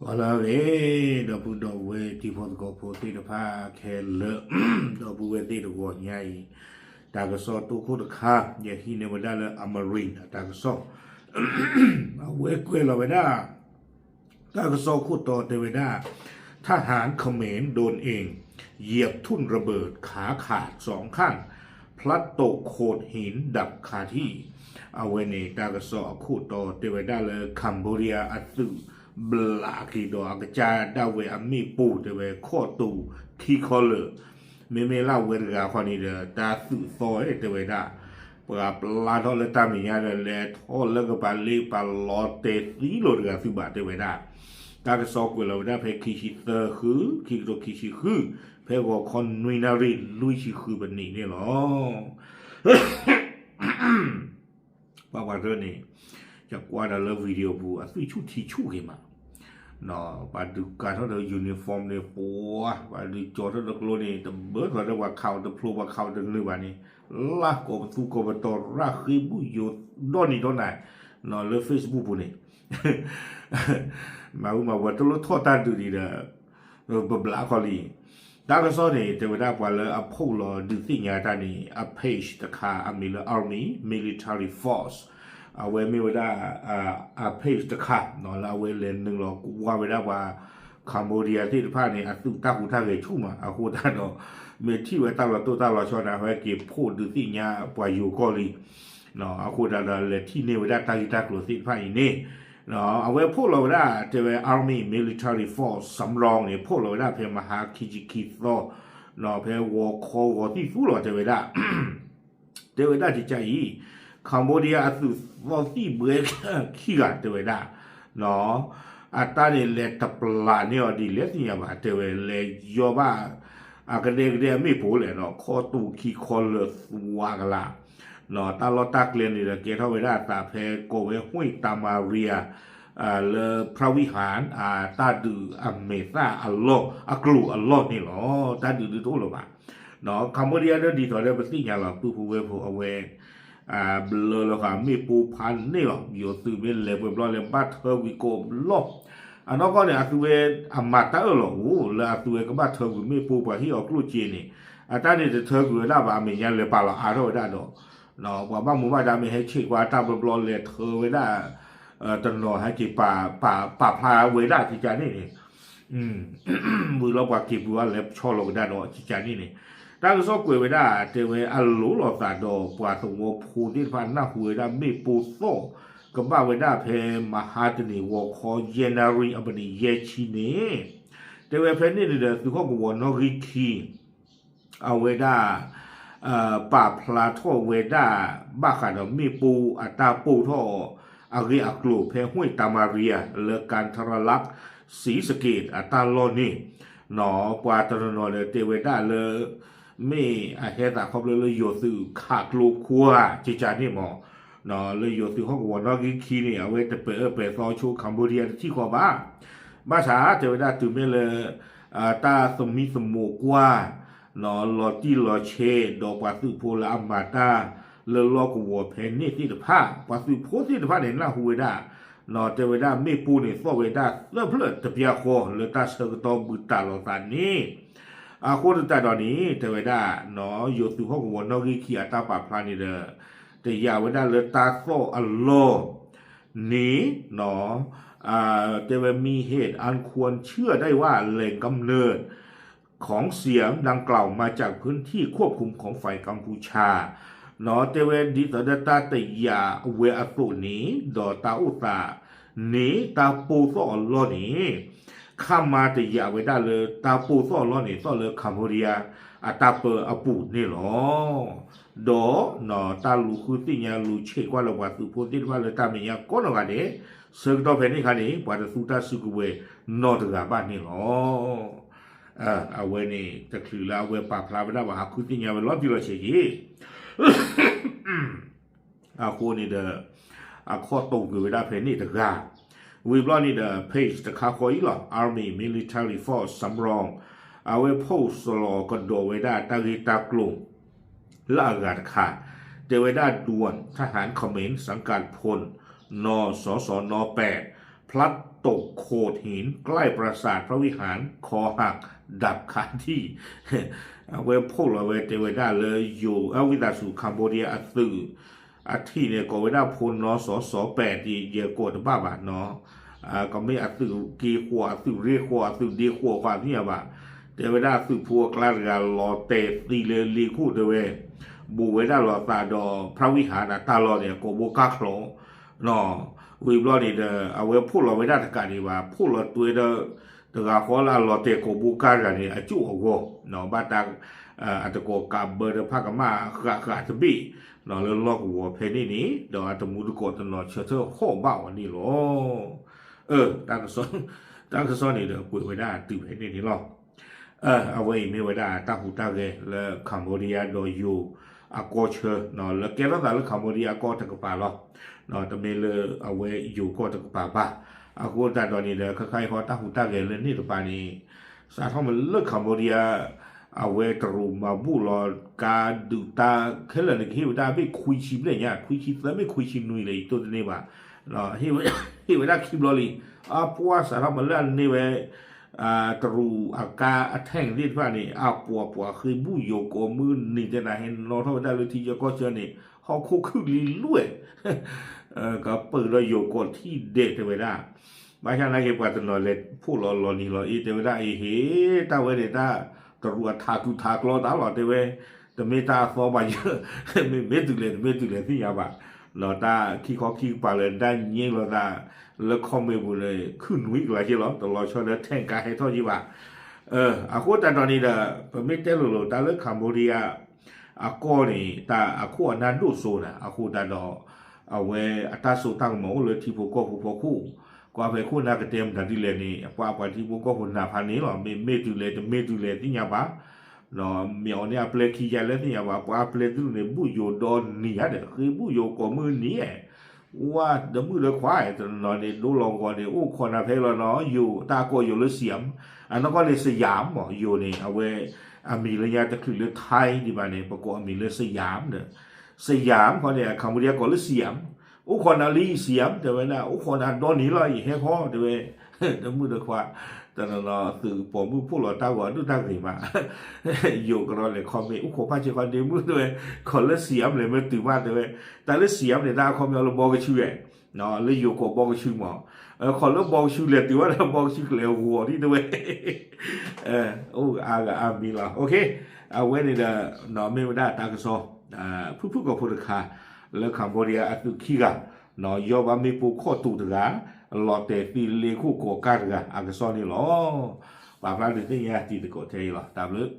Olare dopo dove tipo dopo ti da pa che le dopo ti da go nyai ta ga so to ko da kha ye hi ne wada le amarin ta ga so we kwe lo wada ta ga so ko to te wadaทหารเขมรโดนเองเหยียบทุ่นระเบิดขาขาดสองข้างพลัดตกโขดหินดับคาที่เอาไว้ในตากระสอคู่ต่อเตวดาเลยคัมโบเดียอัตุบลาคีดอกระจาดาเวอมีปูเตวข้อตูคีคอเลเมลาเวรกาคนนี้เดตาสุซอยเตวดาปราบลาทอเลตามิญาเลทอเลกบาลีปาลอเตสีโลดกาสุบาเตวดาตากระสอกเราได้เพคิชิเตอร์คือคิโรคิชิคือเพวอคอนนุยนาริลุยชิคือบันนี้เนี่ยหรอว่าว่าเรื่องนี้จะกว่าเราวิดีโอบูอ่ะสุดที่ชู้กันมาเนาะว่าดูการที่เรายูนิฟอร์มเนี่ยปัวว่าดูจอที่เราโลนี่แต่เบิร์ดว่าเราว่าเขาแต่พลูว่าเขาแต่เรื่องวันนี้ลากก็ตู้ก็มาต่อรักคือบุยดอนนี่ดอนไหนเนาะเลยเฟซบุ๊กปุ่นนี่มาว่าตัวเราทอดตาดูดีเด้อแบบลาคอลีดาวสอนนี่แต่ว่าว่าเลยอัพพูลดูสิ่งอย่างตานี่อัพเพจตะขาอเมริกา Army Military Force เอาไว้ไม่ว่าอัพเพจตะขาเนาะแล้วเวลนหนึ่งเราว่าไม่ได้ว่าคัมโบเดียที่ผ่านนี่อัตุตาหูท่าเกชุ่มอ่ะเอาหูท่าเนาะเมื่อที่ว่าตาเราตัวตาเราชอบนะว่าเก็บพูดดูสิ่งอย่างปล่อยอยู่ก็ลีเนาะเอาหูท่าเราเลยที่เนี่ยว่าตาที่ตากลัวสิ่งผ่านนี่เนาะเอาไว้พวกเราได้จะเป็น Army Military Force สำรองเนี่ยพวกเราได้เพียงมหาคิจิคิโซเนาะเพียงวอคอวอที่สู้เราจะไปได้จะไปได้ที่ใจคัมโบเดียสุดวอที่เบื่อขี้กันจะไปได้เนาะอัตราเนี่ยเลตปลาเนี่ยดีเลสเนี่ยมาจะไปเลยยอบ้าอากันเด็กไม่พูดเลยเนาะข้อตูขี้คอเลสวางละเนาะตาลอตากเลียนนี่แหละเกี่ยวกับเวลาตาเพโกเวห้วยตามาเรียเลพระวิหารตาดูอเมซาอัลโลอักลูอัลโลนี่หรอตาดูดูตัวหรอปะเนาะคัมโบเดียเดินดีต่อเรื่องภาษีอย่างเราผู้เวผู้เอาไว้เบลอแล้วค่ะมีปูพันนี่หรออยู่ตื่นเป็นเลยเป็นร้อยเลยบัตเทอร์วิโกลบอันนั้นก็เนี่ยอัตเวอามาตาหรอโอ้แล้วอัตเวก็บัตเทอร์วิมีปูพันที่ออกลูกจีนี่อันนี้จะเทอร์วิได้บ้างมีอย่างเลยปาละอาร์โรได้ดอกเนาะว่าบ้างมุมว่าจะไม่ให้เช็คว่าตาบลอเลยเธอไว้ได้ตลอดให้จีป่าพาไว้ได้ที่จานี่นี่มือเราว่าจีบัวเล็บช่อลงได้ดอกที่จานี่นี่ตั้งซอกไว้ได้เจอไว้อัลลูหลอดสาดอกว่าสงบพูที่พันหน้าหัวได้ไม่ปูโซ่ก็บ้าไว้ได้เพมหาตนีวอคอเยนารีอับนีเยชินีเจอไว้เพนี่เดี๋ยวสุข้อกวนอริคีเอาไว้ได้ป่าพลาท่อเวด้าบ้าขันมีปูอัตาปูท่ออาริอักลูเพห้วยตามาเรียเลือการทรลักษ์สีสเกตอัตาโลนี่หนอปวาตรนอเลยเตเวด้าเลยไม่อาเฮตาเขาเลยโยสือขาดลูกคัวจิจานี่หมอหนอเลยโยสือเขาบอกว่านอกิคีนี่เอาไว้แต่เปิดซอชูคัมโบเดียที่ขอบ้าช้าเตเวด้าตื่นไม่เลยตาสมิสมูกว่าเนาะลอที่ลอเชดอกปัสสุโพลาอัมมาตาเลลอกวัวเพนนี่ที่ตะผ้าปัสสุโพที่ตะผ้าเนี่ยน่าหัวได้เนาะเจเวด้าไม่ปูเนี่ยซ้อเวด้าเริ่มเพลิดตะเพียคอเลตาเชกตอบุตาลอตานี้โคตรตาตอนนี้เจเวด้าเนาะโยสุข้อกวัวนอกิคีอัตาปาพลานี่เด้อแต่ยาเวด้าเลตาโซอัลโลนี้เนาะเจเวมีเหตุอันควรเชื่อได้ว่าแหล่งกำเนิดของเสียงดังกล่าวมาจากพื้นที่ควบคุมของฝ่ายกัมพูชาเนาะเตเวนดิตอดตาตยาเวอตุนี้ดอตาอุตานี้ตาปูซอลอนี้ข้ามมาตยาเวได้เลยตาปูซอลอนี้ซอเลยคัมพูเดียอาตาเปออปูนี่หรอดอเนาะตาลูคือติญาลูเชกว่าละว่าสุโพธิว่าเลยตาเมียก็นกันเด้เสกดอเพนี่คันนี้ปาตสุตาสุกเวนอตกาบ้านนี่หรอเอาไว้นี่จะคือแล้วเอาไว้ปากพลาไปได้ว่าหาคุณที่ยังเป็นรอบที่เราเชียร์คู่นี่เด้อข้อตรงคือเวลาเพลนี่ตะกาวิบล้อนี่เด้อเพจตะคาคอยหรอ Army Military Force สำรองเอาไว้โพสต์รอกันโดไว้ได้ตากีตากลุ่มละอากาศขาดเจไว้ได้ด่วนทหารเขมรสังกัดพลนสสน8พ ลัดตกโขดหินใกล้ปราสาทพระวิหารคอหักดับขาที่เวพวกเราเวเตเวด้าเลยอยู่วิดาสู่คัมโบเดียอัตสึอาทิเนี่ยก็เวด้าพลเนาะส.8ที่เยอะกว่าบ้าบาเนาะก็ไม่อัตสึกีขัวอัตสึเรียขัวอัตสึดีขัวความเนี่ยบ่าเตเวด้าสึพัวกลาดกาลอเตตีเลลีคู่เดเวบูเวด้าลอตาดอพระวิหารตาลอเนี่ยก็โบกาคลเนาะวิบลอนี่เด้อเอาไว้พูดเราไม่ได้ตะการนี่ว่าพูดเราตัวเด้อตะกาขอลาลอเตโกบูการกันนี่จู่หัวเนาะบ้านตาอัตโกกาเบอร์เดพักมาขะจะบีเนาะเรื่องลอกหัวเพนี่นี่เดี๋ยวอัตมูตโกตเนาะเชื่อเธอโคบ้าวันนี้หรอตั้งก็ซ้อนนี่เด้อคุยไว้ได้ตื่นเพนี่นี่หรอเอาไว้ไม่ไว้ได้ตั้งหูตั้งเลยแล้วคัมโบเดียโดยอยู่อากอเชเนาะแล้วแกแล้วแต่แล้วคัมโบเดียก็ตะกปาหรอเนาะแต่เมลเอาไว้อยู่ก็ตะกปาป่ะอากูแต่ตอนนี้เด้อใครๆเขาตั้งหูตั้งเลยนี่ตัวปานี้สาธารณมันเลิกคัมโบเดียเอาไว้ตรูมาบุรการดูตาแค่ละนึกเฮวดาไม่คุยชิมเลยเนี่ยคุยชิมแล้วไม่คุยชิมนุยเลยตัวนี้ว่าเนาะเฮวดาคิมลอลีเพราะว่าสาธารณมันเล่นนี่เว้ตรูอากาแท่งเรียกว่านี่ปัวคือบุโยกมือนี่จะไหนเห็นเราเท่าได้เลยที่จะก็เจอนี่เขาคุกคือลีลุ่ยก็เปิดเราโยกที่เด็กเวลาไม่ใช่นักเก็บกวาดตลอดเลยผู้รอนี่รออีเทวดาเฮ้ตาเวเดตาตรูทากุทากรอตาหลอดเทเวแต่เมตาฟอร์บายไม่ตุเลยที่ยาบะเราตาขี้ขอขี้ปลาเลยได้เงี้ยเราตาแล้วคอมเมบุเลยขึ้นวิกหลายทีหรอตลอดชนแล้วแทงกายให้ท่อจีบะอากูแต่ตอนนี้เด้อไม่เจอหรอกตาเลิกคัมโบเดียอากูนี่ตาอากูนันดูโซนะอากูตาดอเอาไว้อัตราสูตั้งหมอเลยที่พวกก็พวกคู่กว่าไปคู่นักเตรียมดันที่เลยนี่กว่าที่พวกก็หุ่นหน้าพันนี้หรอไม่ดูเลยที่ยาบะเนาะเมียวเนี่ยเปลขี้ใจแล้วที่ยาบะว่าเปลดูเนี่ยบุโยดอนนี่ฮะเด้อคือบุโยก็มือนี่ว่าเดี๋ยวมือเลยควายตอนนี้ดูลองก่อนเนี่ยคนอาเพลเนาะอยู่ตาโกอยู่เลยเสียมอันนั้นก็เลยสยามอยู่นี่เอาไว้มีระยะจะคือเลยไทยดีบ้านเนี่ยประกอบมีเลยสยามเด้อสยามเขาเนี่ยคำเรียกก็เลยเสียมคนอาลีเสียมแต่ว่านะคนอาดอนนี้เลยให้ข้อเดี๋ยวมือเลยควายแต่เราสื่อผมพูดเราตาหัวดูตาหนีมาอยู่กับเราเลยคอมเมนต์คนพาเจ้าคนเดียวมือด้วยคนละเสียมเลยมันตื่นมาด้วยแต่ละเสียมเนี่ยได้คอมเมนต์เราบอกกันชื่อเนาะเลยอยู่กับบอกกันชื่อหมอคนละบอกชื่อเลยตื่นว่าเราบอกชื่อเลยหัวที่ด้วยมีละโอเคเอาไว้ในเนาะไม่ได้ตากระสอบพูดกับพูดค่ะแล้วคัมโบเดียอัตุขี้กันเนาะยอมมีปูข้อตูดกันหลอดแต่ตีเลคู่ก่อการกันอักษรนี่หรอป่าพระฤาษีเนี่ยตีตะโกเทยหรอตามลึก